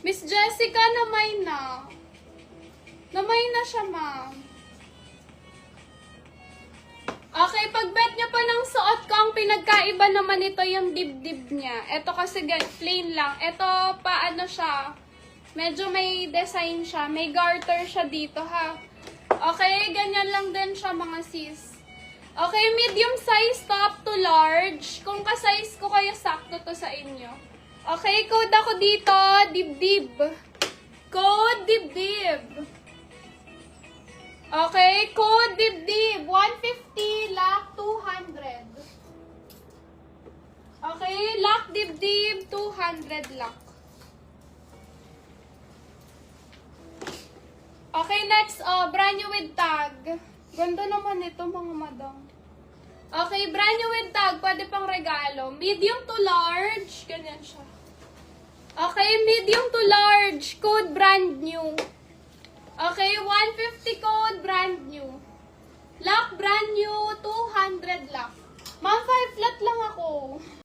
Miss Jessica, namay na. Namay na siya, ma'am. Okay, pag-bet nyo pa ng suot ko, ang pinagkaiba naman ito yung dibdib niya. Ito kasi plain lang. Ito pa ano siya, medyo may design siya. May garter siya dito, ha. Okay, ganyan lang din siya, mga sis. Okay, medium size top to large. Kung ka-size ko kayo, sakto to sa inyo. Okay, code ako dito, dibdib. Code dibdib. Okay, code dibdib. 150, lock 200. Okay, lock dibdib, 200 lock. Okay, next, brand new with tag. Ganda naman ito, mga madam. Okay, brand new with tag. Pwede pang regalo. Medium to large. Ganyan siya. Okay, medium to large. Code brand new. Okay, 150 code brand new. Lock brand new, 200.